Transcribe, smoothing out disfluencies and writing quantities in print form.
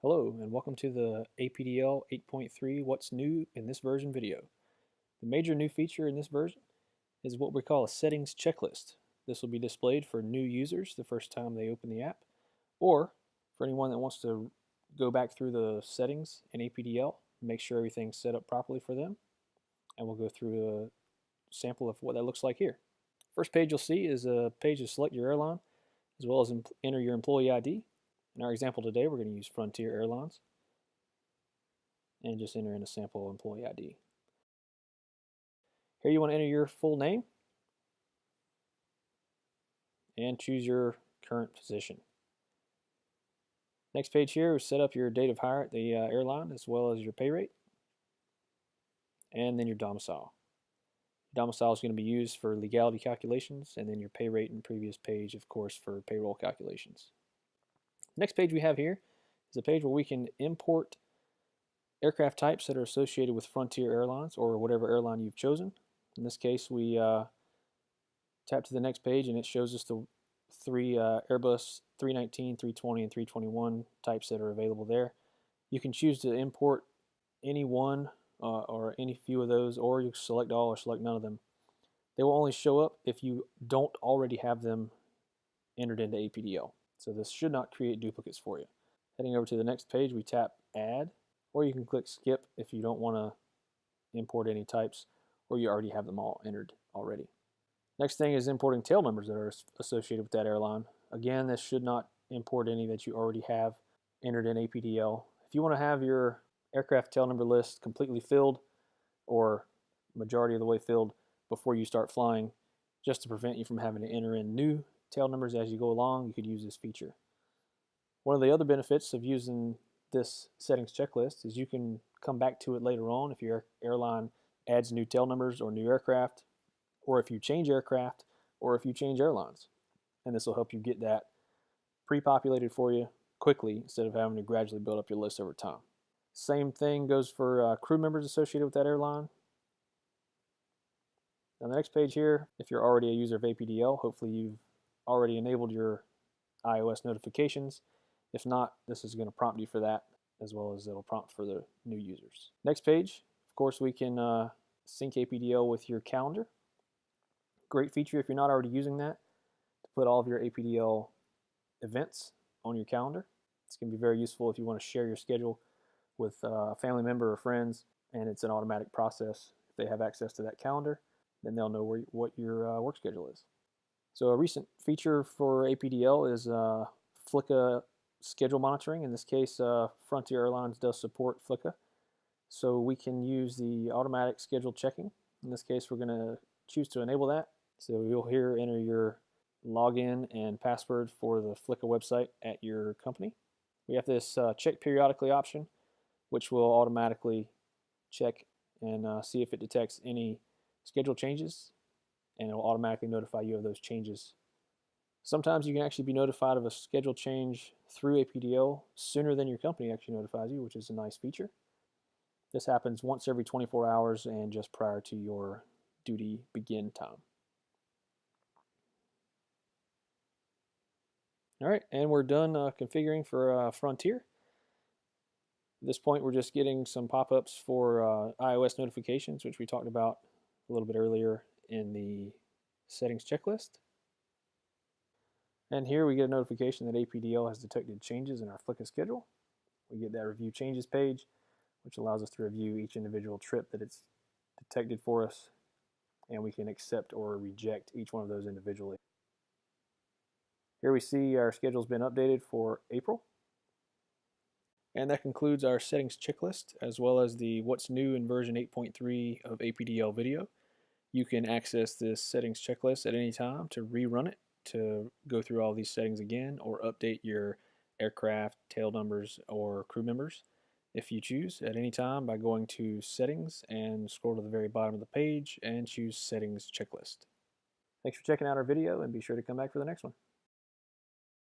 Hello and welcome to the APDL 8.3 What's New in this version video. The major new feature in this version is what we call a settings checklist. This will be displayed for new users the first time they open the app, or for anyone that wants to go back through the settings in APDL, make sure everything's set up properly for them, and we'll go through a sample of what that looks like here. First page you'll see is a page to select your airline, as well as enter your employee ID. In our example today, we're going to use Frontier Airlines and just enter in a sample employee ID. Here you want to enter your full name and choose your current position. Next page here is set up your date of hire at the airline, as well as your pay rate, and then your domicile. Domicile is going to be used for legality calculations, and then your pay rate and previous page, of course, for payroll calculations. Next page we have here is a page where we can import aircraft types that are associated with Frontier Airlines or whatever airline you've chosen. In this case, we tap to the next page and it shows us the three Airbus 319, 320, and 321 types that are available there. You can choose to import any one or any few of those, or you select all or select none of them. They will only show up if you don't already have them entered into APDL. So this should not create duplicates for you. Heading over to the next page, we tap Add, or you can click Skip if you don't want to import any types, or you already have them all entered already. Next thing is importing tail numbers that are associated with that airline. Again, this should not import any that you already have entered in APDL. If you want to have your aircraft tail number list completely filled, or majority of the way filled before you start flying, just to prevent you from having to enter in new tail numbers as you go along, you could use this feature. One of the other benefits of using this settings checklist is you can come back to it later on if your airline adds new tail numbers or new aircraft, or if you change aircraft, or if you change airlines. And this will help you get that pre-populated for you quickly instead of having to gradually build up your list over time. Same thing goes for crew members associated with that airline. On the next page here, if you're already a user of APDL, hopefully you've already enabled your iOS notifications. If not, this is going to prompt you for that, as well as it'll prompt for the new users. Next page, of course, we can sync APDL with your calendar. Great feature if you're not already using that, to put all of your APDL events on your calendar. It's going to be very useful if you want to share your schedule with a family member or friends, and it's an automatic process. If they have access to that calendar, then they'll know what your work schedule is. So a recent feature for APDL is Flicka schedule monitoring. In this case, Frontier Airlines does support Flicka. So we can use the automatic schedule checking. In this case, we're going to choose to enable that. So you'll here enter your login and password for the Flicka website at your company. We have this check periodically option, which will automatically check and see if it detects any schedule changes, and it will automatically notify you of those changes. Sometimes you can actually be notified of a schedule change through APDL sooner than your company actually notifies you, which is a nice feature. This happens once every 24 hours and just prior to your duty begin time. All right, and we're done configuring for Frontier. At this point, we're just getting some pop-ups for iOS notifications, which we talked about a little bit earlier in the settings checklist. And here we get a notification that APDL has detected changes in our Flicka schedule. We get that review changes page, which allows us to review each individual trip that it's detected for us, and we can accept or reject each one of those individually. Here we see our schedule's been updated for April. And that concludes our settings checklist, as well as the What's New in version 8.3 of APDL video. You can access this settings checklist at any time to rerun it, to go through all these settings again, or update your aircraft, tail numbers, or crew members if you choose at any time by going to Settings and scroll to the very bottom of the page and choose Settings Checklist. Thanks for checking out our video, and be sure to come back for the next one.